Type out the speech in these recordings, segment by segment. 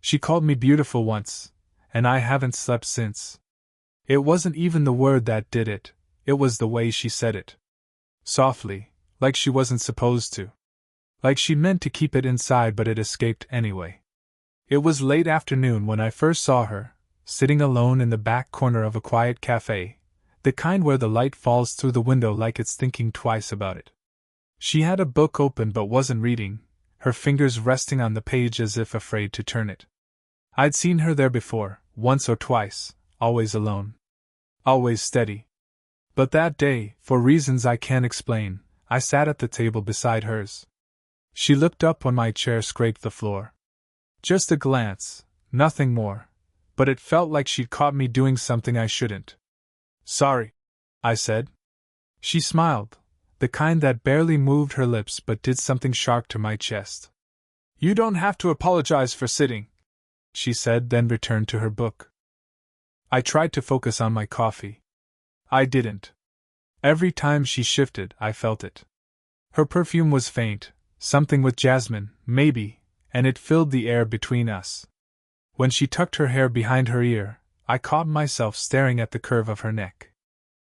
She called me beautiful once, and I haven't slept since. It wasn't even the word that did it, it was the way she said it. Softly, like she wasn't supposed to. Like she meant to keep it inside but it escaped anyway. It was late afternoon when I first saw her, sitting alone in the back corner of a quiet cafe, the kind where the light falls through the window like it's thinking twice about it. She had a book open but wasn't reading, her fingers resting on the page as if afraid to turn it. I'd seen her there before, once or twice, always alone. Always steady. But that day, for reasons I can't explain, I sat at the table beside hers. She looked up when my chair scraped the floor. Just a glance, nothing more, but it felt like she'd caught me doing something I shouldn't. Sorry, I said. She smiled, the kind that barely moved her lips but did something sharp to my chest. You don't have to apologize for sitting, she said, then returned to her book. I tried to focus on my coffee. I didn't. Every time she shifted, I felt it. Her perfume was faint, something with jasmine, maybe, and it filled the air between us. When she tucked her hair behind her ear, I caught myself staring at the curve of her neck.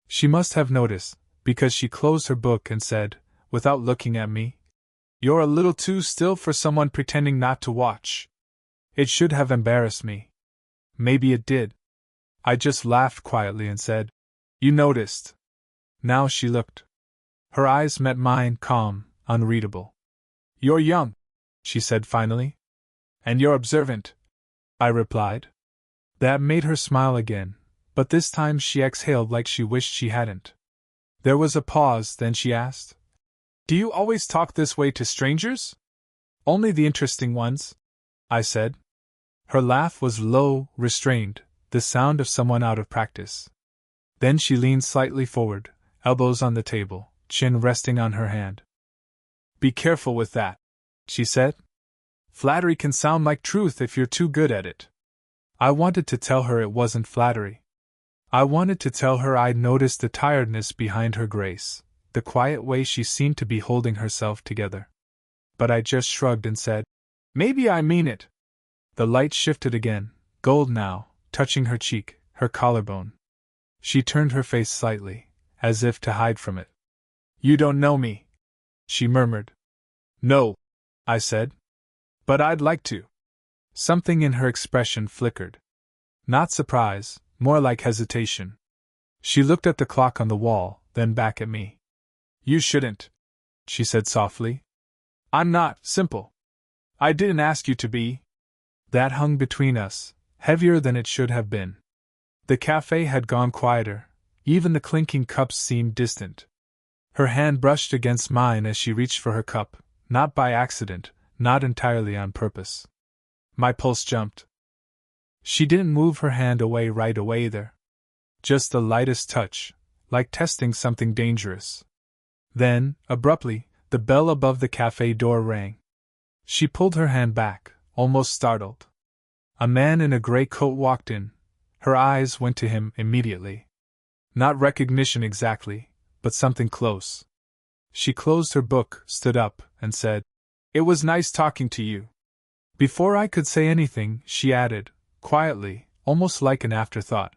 She must have noticed, because she closed her book and said, without looking at me, "You're a little too still for someone pretending not to watch." It should have embarrassed me. Maybe it did. I just laughed quietly and said, "You noticed." Now she looked. Her eyes met mine, calm, unreadable. "You're young," she said finally. "And you're observant," I replied. That made her smile again, but this time she exhaled like she wished she hadn't. There was a pause, then she asked, "Do you always talk this way to strangers?" "Only the interesting ones," I said. Her laugh was low, restrained, the sound of someone out of practice. Then she leaned slightly forward, elbows on the table, chin resting on her hand. "Be careful with that," she said. "Flattery can sound like truth if you're too good at it." I wanted to tell her it wasn't flattery. I wanted to tell her I'd noticed the tiredness behind her grace, the quiet way she seemed to be holding herself together. But I just shrugged and said, "Maybe I mean it." The light shifted again, gold now, touching her cheek, her collarbone. She turned her face slightly, as if to hide from it. "You don't know me," she murmured. "No," I said. "But I'd like to." Something in her expression flickered. Not surprise, more like hesitation. She looked at the clock on the wall, then back at me. "You shouldn't," she said softly. "I'm not simple. I didn't ask you to be." That hung between us, heavier than it should have been. The cafe had gone quieter, even the clinking cups seemed distant. Her hand brushed against mine as she reached for her cup, not by accident, not entirely on purpose. My pulse jumped. She didn't move her hand away right away either. Just the lightest touch, like testing something dangerous. Then, abruptly, the bell above the cafe door rang. She pulled her hand back, almost startled. A man in a gray coat walked in. Her eyes went to him immediately. Not recognition exactly, but something close. She closed her book, stood up, and said, "It was nice talking to you." Before I could say anything, she added, quietly, almost like an afterthought,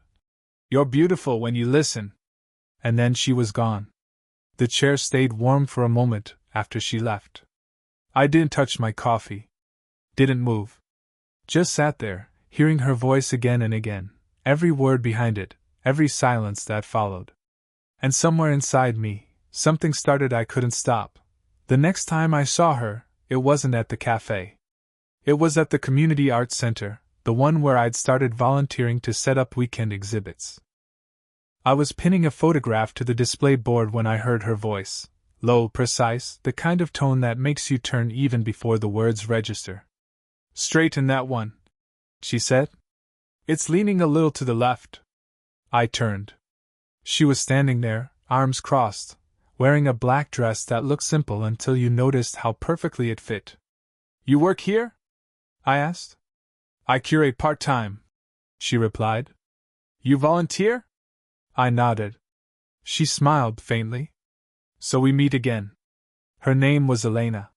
"You're beautiful when you listen." And then she was gone. The chair stayed warm for a moment after she left. I didn't touch my coffee. Didn't move. Just sat there, hearing her voice again and again, every word behind it, every silence that followed. And somewhere inside me, something started I couldn't stop. The next time I saw her, it wasn't at the cafe. It was at the Community Arts Center, the one where I'd started volunteering to set up weekend exhibits. I was pinning a photograph to the display board when I heard her voice, low, precise, the kind of tone that makes you turn even before the words register. "Straighten that one," she said. "It's leaning a little to the left." I turned. She was standing there, arms crossed, wearing a black dress that looked simple until you noticed how perfectly it fit. "You work here?" I asked. "I curate part-time," she replied. "You volunteer?" I nodded. She smiled faintly. "So we meet again." Her name was Elena.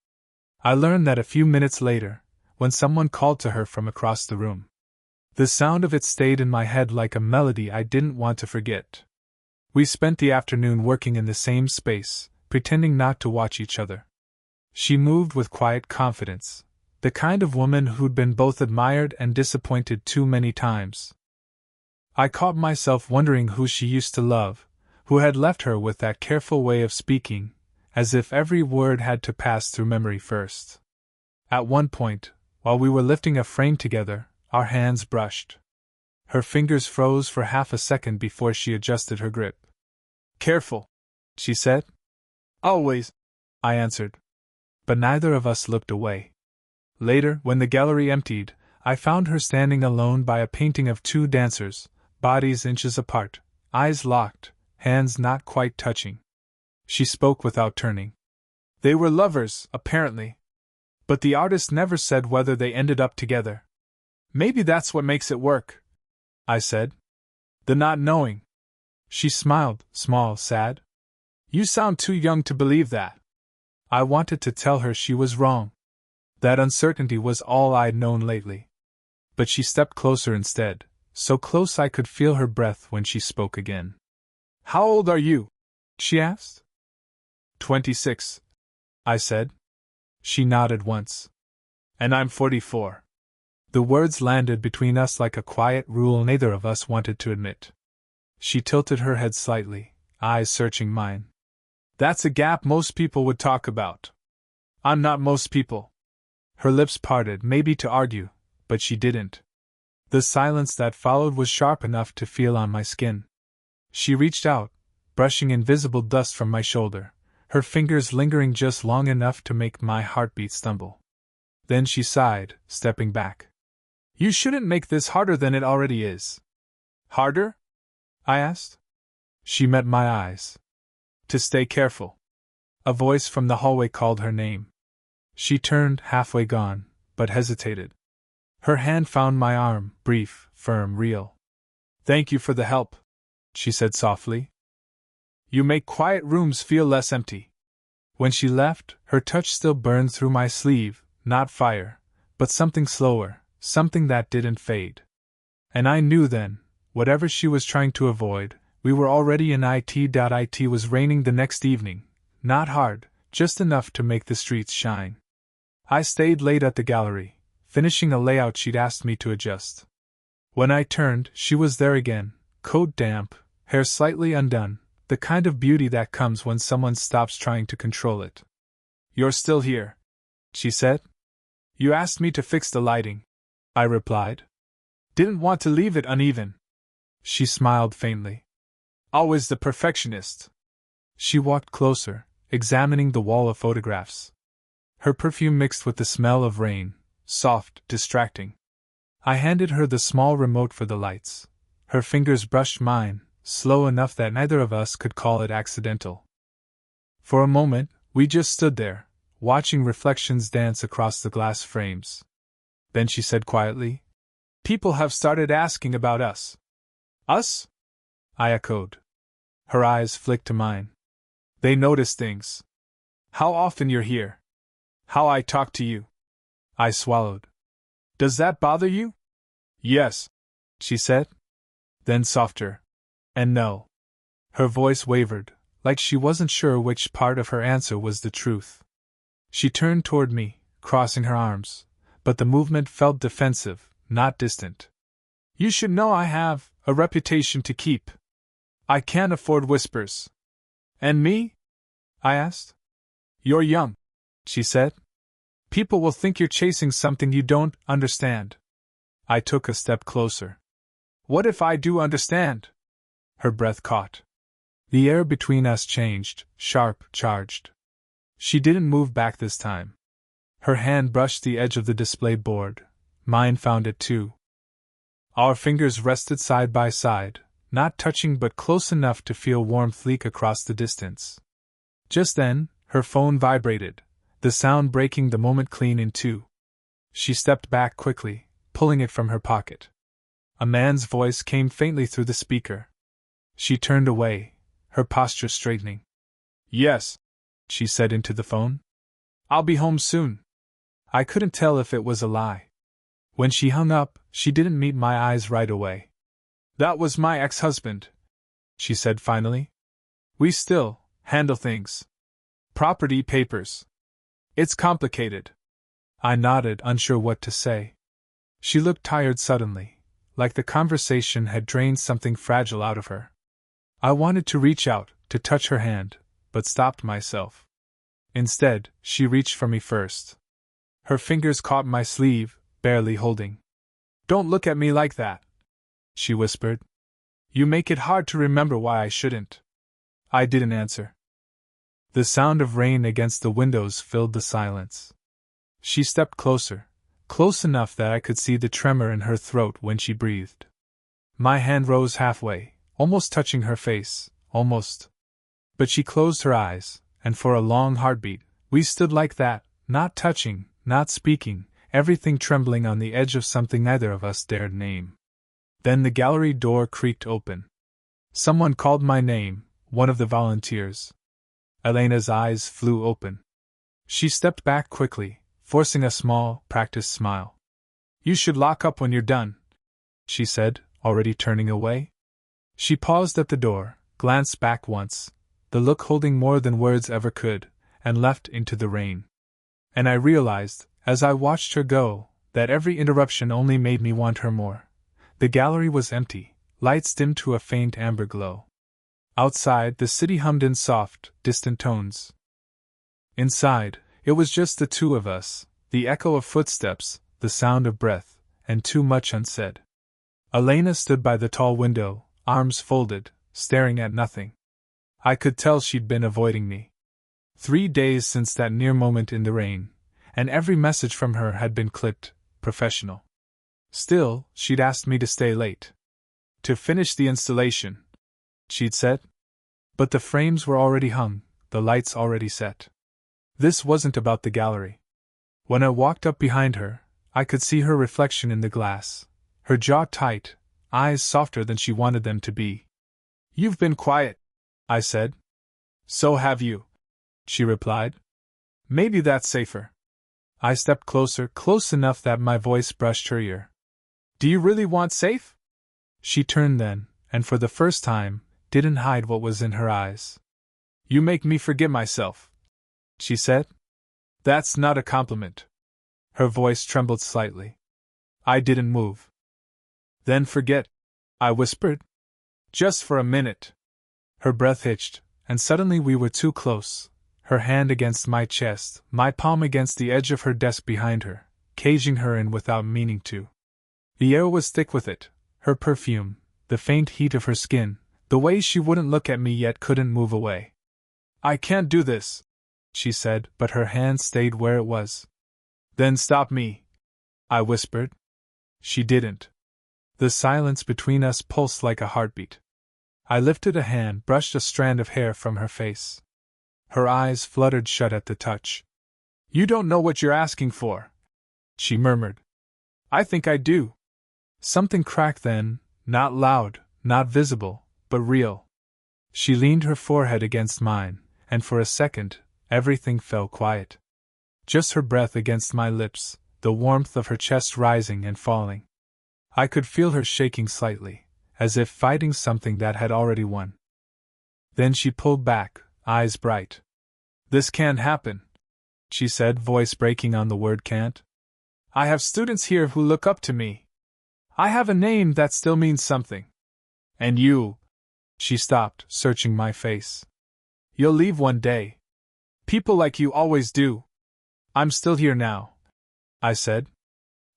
I learned that a few minutes later, when someone called to her from across the room. The sound of it stayed in my head like a melody I didn't want to forget. We spent the afternoon working in the same space, pretending not to watch each other. She moved with quiet confidence, the kind of woman who'd been both admired and disappointed too many times. I caught myself wondering who she used to love, who had left her with that careful way of speaking, as if every word had to pass through memory first. At one point, while we were lifting a frame together, our hands brushed. Her fingers froze for half a second before she adjusted her grip. "Careful," she said. "Always," I answered. But neither of us looked away. Later, when the gallery emptied, I found her standing alone by a painting of two dancers, bodies inches apart, eyes locked, hands not quite touching. She spoke without turning. "They were lovers, apparently. But the artist never said whether they ended up together. Maybe that's what makes it work," I said. "The not knowing." She smiled, small, sad. "You sound too young to believe that." I wanted to tell her she was wrong. That uncertainty was all I'd known lately. But she stepped closer instead, so close I could feel her breath when she spoke again. "How old are you?" she asked. 26, I said. She nodded once. "And I'm 44. The words landed between us like a quiet rule neither of us wanted to admit. She tilted her head slightly, eyes searching mine. "That's a gap most people would talk about. I'm not most people." Her lips parted, maybe to argue, but she didn't. The silence that followed was sharp enough to feel on my skin. She reached out, brushing invisible dust from my shoulder, her fingers lingering just long enough to make my heartbeat stumble. Then she sighed, stepping back. "You shouldn't make this harder than it already is." "Harder?" I asked. She met my eyes. "To stay careful." A voice from the hallway called her name. She turned, halfway gone, but hesitated. Her hand found my arm, brief, firm, real. "Thank you for the help," she said softly. "You make quiet rooms feel less empty." When she left, her touch still burned through my sleeve, not fire, but something slower, something that didn't fade. And I knew then, whatever she was trying to avoid, we were already in it. It was raining the next evening, not hard, just enough to make the streets shine. I stayed late at the gallery, finishing a layout she'd asked me to adjust. When I turned, she was there again, coat damp, hair slightly undone, the kind of beauty that comes when someone stops trying to control it. "You're still here," she said. "You asked me to fix the lighting," I replied. "Didn't want to leave it uneven." She smiled faintly. "Always the perfectionist." She walked closer, examining the wall of photographs. Her perfume mixed with the smell of rain, soft, distracting. I handed her the small remote for the lights. Her fingers brushed mine, slow enough that neither of us could call it accidental. For a moment, we just stood there, watching reflections dance across the glass frames. Then she said quietly, "People have started asking about us." "Us?" I echoed. Her eyes flicked to mine. "They notice things. How often you're here. How I talk to you." I swallowed. "Does that bother you?" "Yes," she said. Then softer. "And no." Her voice wavered, like she wasn't sure which part of her answer was the truth. She turned toward me, crossing her arms, but the movement felt defensive, not distant. "You should know I have a reputation to keep. I can't afford whispers." "And me?" I asked. "You're young," she said. "People will think you're chasing something you don't understand." I took a step closer. "What if I do understand?" Her breath caught. The air between us changed, sharp, charged. She didn't move back this time. Her hand brushed the edge of the display board. Mine found it too. Our fingers rested side by side, not touching but close enough to feel warmth leak across the distance. Just then, her phone vibrated, the sound breaking the moment clean in two. She stepped back quickly, pulling it from her pocket. A man's voice came faintly through the speaker. She turned away, her posture straightening. "Yes," she said into the phone. "I'll be home soon." I couldn't tell if it was a lie. When she hung up, she didn't meet my eyes right away. "That was my ex-husband," she said finally. "We still handle things. Property papers. It's complicated." I nodded, unsure what to say. She looked tired suddenly, like the conversation had drained something fragile out of her. I wanted to reach out, to touch her hand, but stopped myself. Instead, she reached for me first. Her fingers caught my sleeve, barely holding. "Don't look at me like that," she whispered. "You make it hard to remember why I shouldn't." I didn't answer. The sound of rain against the windows filled the silence. She stepped closer, close enough that I could see the tremor in her throat when she breathed. My hand rose halfway, almost touching her face, almost. But she closed her eyes, and for a long heartbeat, we stood like that, not touching, not speaking, everything trembling on the edge of something neither of us dared name. Then the gallery door creaked open. Someone called my name, one of the volunteers. Elena's eyes flew open. She stepped back quickly, forcing a small, practiced smile. "You should lock up when you're done," she said, already turning away. She paused at the door, glanced back once, the look holding more than words ever could, and left into the rain. And I realized, as I watched her go, that every interruption only made me want her more. The gallery was empty, lights dimmed to a faint amber glow. Outside, the city hummed in soft, distant tones. Inside, it was just the two of us, the echo of footsteps, the sound of breath, and too much unsaid. Elena stood by the tall window, arms folded, staring at nothing. I could tell she'd been avoiding me. 3 days since that near moment in the rain, and every message from her had been clipped, professional. Still, she'd asked me to stay late. To finish the installation, she'd said. But the frames were already hung, the lights already set. This wasn't about the gallery. When I walked up behind her, I could see her reflection in the glass, her jaw tight, eyes softer than she wanted them to be. "You've been quiet," I said. "So have you," she replied. "Maybe that's safer." I stepped closer, close enough that my voice brushed her ear. "Do you really want safe?" She turned then, and for the first time, didn't hide what was in her eyes. "You make me forget myself," she said. "That's not a compliment." Her voice trembled slightly. I didn't move. "Then forget," I whispered. "Just for a minute." Her breath hitched, and suddenly we were too close, her hand against my chest, my palm against the edge of her desk behind her, caging her in without meaning to. The air was thick with it, her perfume, the faint heat of her skin, the way she wouldn't look at me yet couldn't move away. "I can't do this," she said, but her hand stayed where it was. "Then stop me," I whispered. She didn't. The silence between us pulsed like a heartbeat. I lifted a hand, brushed a strand of hair from her face. Her eyes fluttered shut at the touch. "You don't know what you're asking for," she murmured. "I think I do." Something cracked then, not loud, not visible, but real. She leaned her forehead against mine, and for a second, everything fell quiet. Just her breath against my lips, the warmth of her chest rising and falling. I could feel her shaking slightly, as if fighting something that had already won. Then she pulled back, eyes bright. "This can't happen," she said, voice breaking on the word can't. "I have students here who look up to me. I have a name that still means something. And you..." She stopped, searching my face. "You'll leave one day. People like you always do." "I'm still here now," I said.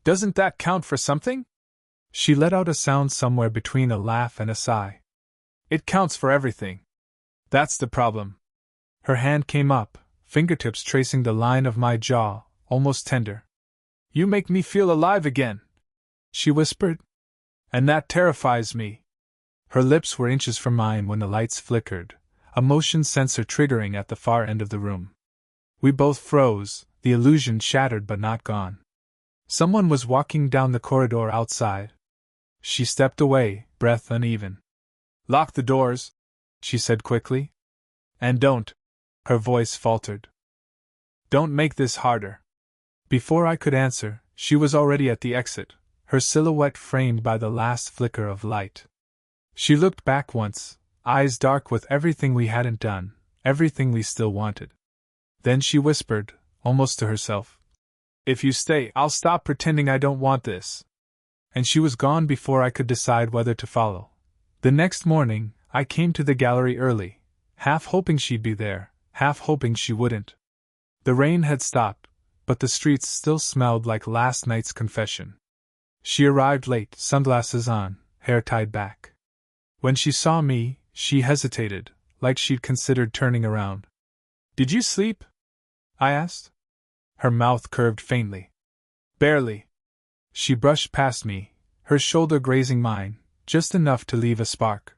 "Doesn't that count for something?" She let out a sound somewhere between a laugh and a sigh. "It counts for everything. That's the problem." Her hand came up, fingertips tracing the line of my jaw, almost tender. "You make me feel alive again," she whispered. "And that terrifies me." Her lips were inches from mine when the lights flickered, a motion sensor triggering at the far end of the room. We both froze, the illusion shattered but not gone. Someone was walking down the corridor outside. She stepped away, breath uneven. "Lock the doors," she said quickly. "And don't..." Her voice faltered. "Don't make this harder." Before I could answer, she was already at the exit, her silhouette framed by the last flicker of light. She looked back once, eyes dark with everything we hadn't done, everything we still wanted. Then she whispered, almost to herself, "If you stay, I'll stop pretending I don't want this." And she was gone before I could decide whether to follow. The next morning, I came to the gallery early, half hoping she'd be there, half hoping she wouldn't. The rain had stopped, but the streets still smelled like last night's confession. She arrived late, sunglasses on, hair tied back. When she saw me, she hesitated, like she'd considered turning around. "Did you sleep?" I asked. Her mouth curved faintly. "Barely." She brushed past me, her shoulder grazing mine, just enough to leave a spark.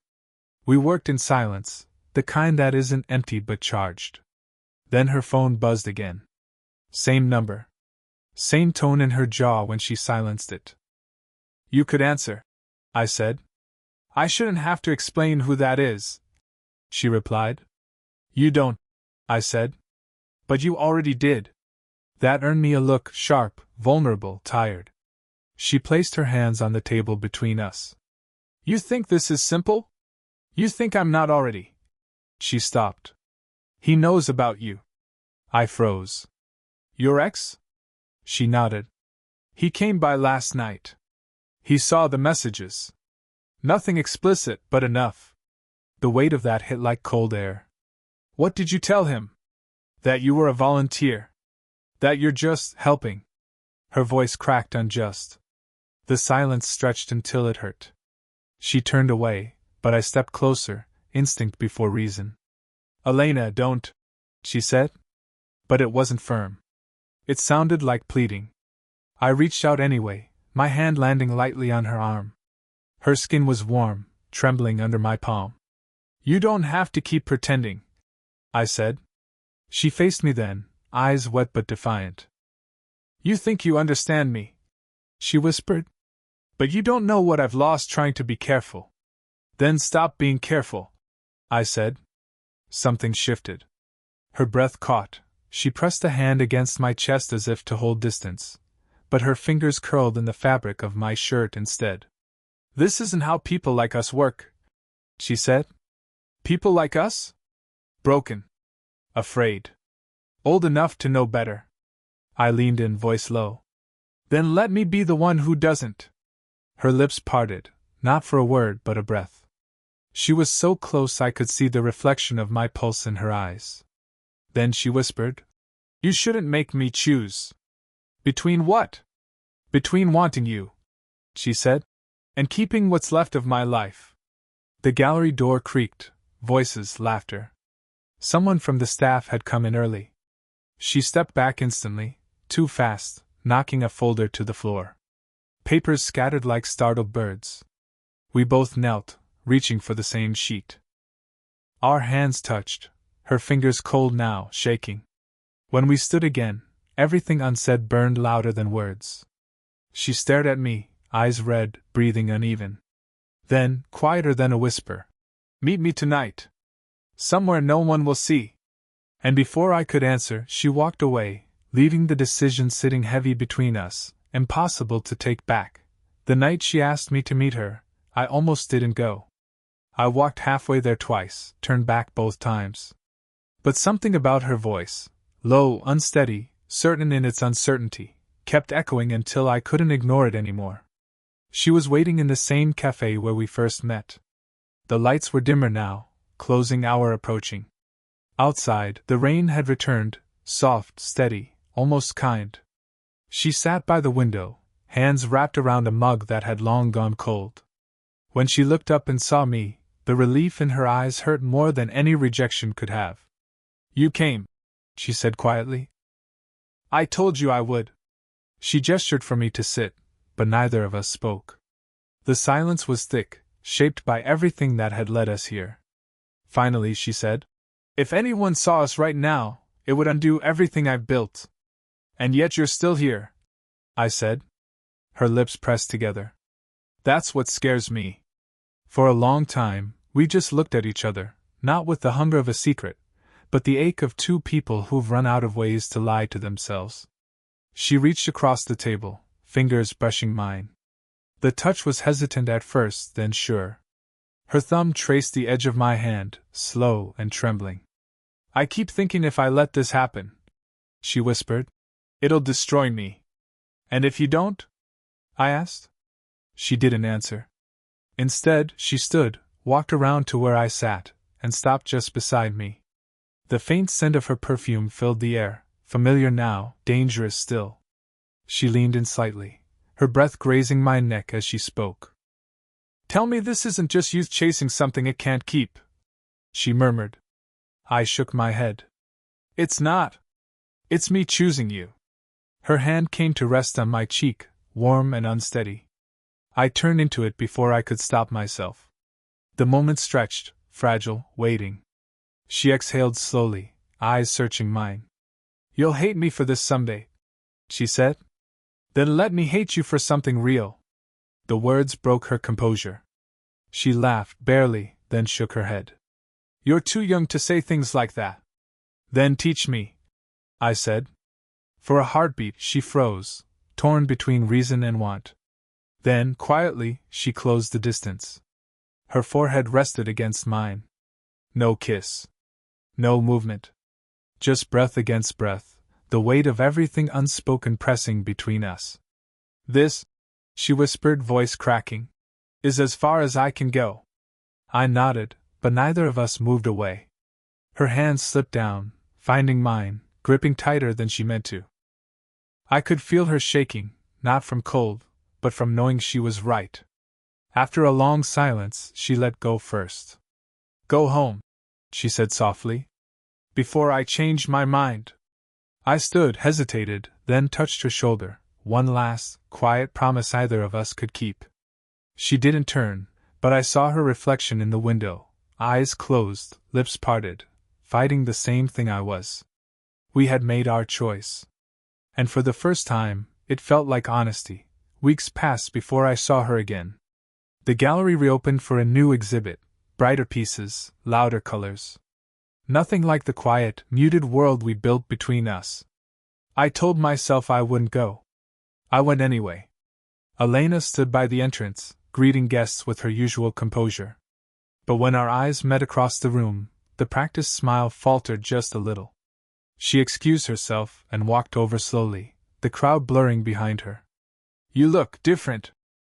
We worked in silence, the kind that isn't empty but charged. Then her phone buzzed again. Same number. Same tone in her jaw when she silenced it. "You could answer," I said. "I shouldn't have to explain who that is," she replied. "You don't," I said. "But you already did." That earned me a look, sharp, vulnerable, tired. She placed her hands on the table between us. "You think this is simple? You think I'm not already?" She stopped. "He knows about you." I froze. "Your ex?" She nodded. "He came by last night. He saw the messages. Nothing explicit, but enough." The weight of that hit like cold air. "What did you tell him? That you were a volunteer? That you're just helping?" Her voice cracked unjust. The silence stretched until it hurt. She turned away, but I stepped closer, instinct before reason. "Elena, don't," she said. But it wasn't firm. It sounded like pleading. I reached out anyway, my hand landing lightly on her arm. Her skin was warm, trembling under my palm. "You don't have to keep pretending," I said. She faced me then, eyes wet but defiant. "You think you understand me," she whispered. "But you don't know what I've lost trying to be careful." "Then stop being careful," I said. Something shifted. Her breath caught. She pressed a hand against my chest as if to hold distance, but her fingers curled in the fabric of my shirt instead. "This isn't how people like us work," she said. "People like us? Broken. Afraid. Old enough to know better." I leaned in, voice low. "Then let me be the one who doesn't." Her lips parted, not for a word but a breath. She was so close I could see the reflection of my pulse in her eyes. Then she whispered, "You shouldn't make me choose." "Between what?" "Between wanting you," she said, "and keeping what's left of my life." The gallery door creaked, voices, laughter. Someone from the staff had come in early. She stepped back instantly, too fast, knocking a folder to the floor. Papers scattered like startled birds. We both knelt, reaching for the same sheet. Our hands touched, her fingers cold now, shaking. When we stood again, everything unsaid burned louder than words. She stared at me, eyes red, breathing uneven. Then, quieter than a whisper, "Meet me tonight. Somewhere no one will see." And before I could answer, she walked away, leaving the decision sitting heavy between us, impossible to take back. The night she asked me to meet her, I almost didn't go. I walked halfway there twice, turned back both times. But something about her voice, low, unsteady, certain in its uncertainty, kept echoing until I couldn't ignore it anymore. She was waiting in the same cafe where we first met. The lights were dimmer now, closing hour approaching. Outside, the rain had returned, soft, steady, almost kind. She sat by the window, hands wrapped around a mug that had long gone cold. When she looked up and saw me, the relief in her eyes hurt more than any rejection could have. "You came," she said quietly. "I told you I would." She gestured for me to sit, but neither of us spoke. The silence was thick, shaped by everything that had led us here. Finally she said, "If anyone saw us right now, it would undo everything I've built." "And yet you're still here," I said. Her lips pressed together. "That's what scares me." For a long time, we just looked at each other, not with the hunger of a secret, but the ache of two people who've run out of ways to lie to themselves. She reached across the table, fingers brushing mine. The touch was hesitant at first, then sure. Her thumb traced the edge of my hand, slow and trembling. I keep thinking if I let this happen, she whispered, it'll destroy me. And if you don't? I asked. She didn't answer. Instead, she stood, walked around to where I sat, and stopped just beside me. The faint scent of her perfume filled the air, familiar now, dangerous still. She leaned in slightly, her breath grazing my neck as she spoke. Tell me this isn't just youth chasing something it can't keep, she murmured. I shook my head. It's not. It's me choosing you. Her hand came to rest on my cheek, warm and unsteady. I turned into it before I could stop myself. The moment stretched, fragile, waiting. She exhaled slowly, eyes searching mine. You'll hate me for this someday, she said. Then let me hate you for something real. The words broke her composure. She laughed, barely, then shook her head. You're too young to say things like that. Then teach me, I said. For a heartbeat, she froze, torn between reason and want. Then, quietly, she closed the distance. Her forehead rested against mine. No kiss. No movement. Just breath against breath, the weight of everything unspoken pressing between us. This, she whispered, voice cracking, is as far as I can go. I nodded, but neither of us moved away. Her hand slipped down, finding mine, gripping tighter than she meant to. I could feel her shaking, not from cold, but from knowing she was right. After a long silence, she let go first. Go home, she said softly. Before I change my mind. I stood, hesitated, then touched her shoulder, one last, quiet promise either of us could keep. She didn't turn, but I saw her reflection in the window, eyes closed, lips parted, fighting the same thing I was. We had made our choice. And for the first time, it felt like honesty. Weeks passed before I saw her again. The gallery reopened for a new exhibit, brighter pieces, louder colors. Nothing like the quiet, muted world we built between us. I told myself I wouldn't go. I went anyway. Elena stood by the entrance, greeting guests with her usual composure. But when our eyes met across the room, the practiced smile faltered just a little. She excused herself and walked over slowly, the crowd blurring behind her. You look different,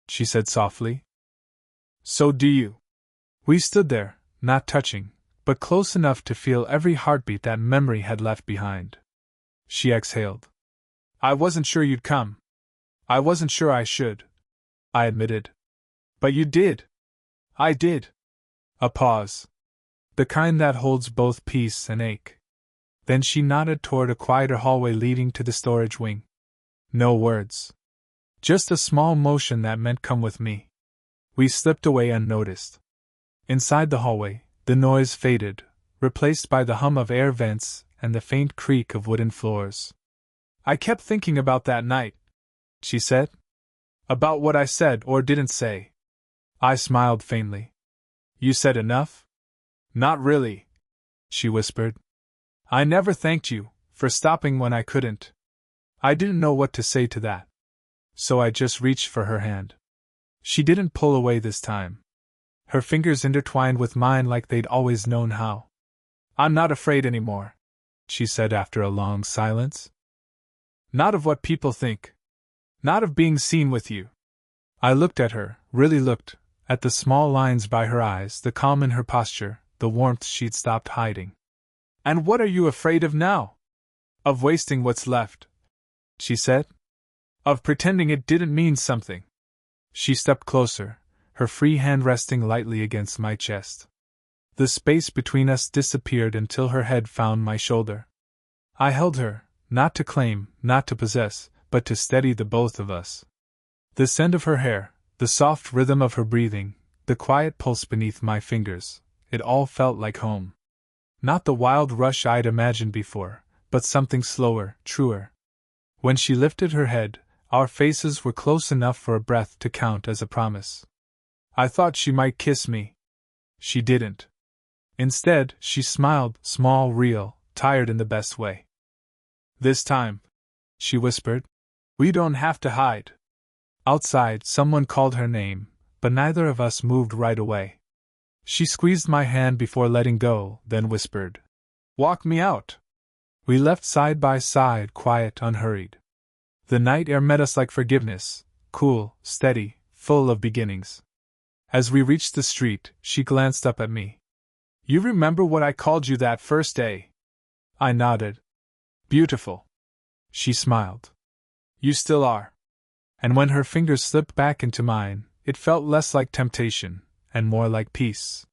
she said softly. So do you. We stood there, not touching, but close enough to feel every heartbeat that memory had left behind. She exhaled. I wasn't sure you'd come. I wasn't sure I should, I admitted. But you did. I did. A pause. The kind that holds both peace and ache. Then she nodded toward a quieter hallway leading to the storage wing. No words. Just a small motion that meant come with me. We slipped away unnoticed. Inside the hallway, the noise faded, replaced by the hum of air vents and the faint creak of wooden floors. I kept thinking about that night, she said. About what I said or didn't say. I smiled faintly. You said enough? Not really, she whispered. I never thanked you for stopping when I couldn't. I didn't know what to say to that. So I just reached for her hand. She didn't pull away this time. Her fingers intertwined with mine like they'd always known how. I'm not afraid anymore, she said after a long silence. Not of what people think. Not of being seen with you. I looked at her, really looked, at the small lines by her eyes, the calm in her posture, the warmth she'd stopped hiding. And what are you afraid of now? Of wasting what's left, she said. Of pretending it didn't mean something. She stepped closer, her free hand resting lightly against my chest. The space between us disappeared until her head found my shoulder. I held her, not to claim, not to possess, but to steady the both of us. The scent of her hair, the soft rhythm of her breathing, the quiet pulse beneath my fingers, it all felt like home. Not the wild rush I'd imagined before, but something slower, truer. When she lifted her head, our faces were close enough for a breath to count as a promise. I thought she might kiss me. She didn't. Instead, she smiled, small, real, tired in the best way. This time, she whispered, We don't have to hide. Outside, someone called her name, but neither of us moved right away. She squeezed my hand before letting go, then whispered, "Walk me out." We left side by side, quiet, unhurried. The night air met us like forgiveness, cool, steady, full of beginnings. As we reached the street, she glanced up at me. "You remember what I called you that first day?" I nodded. "Beautiful." She smiled. "You still are." And when her fingers slipped back into mine, it felt less like temptation, and more like peace.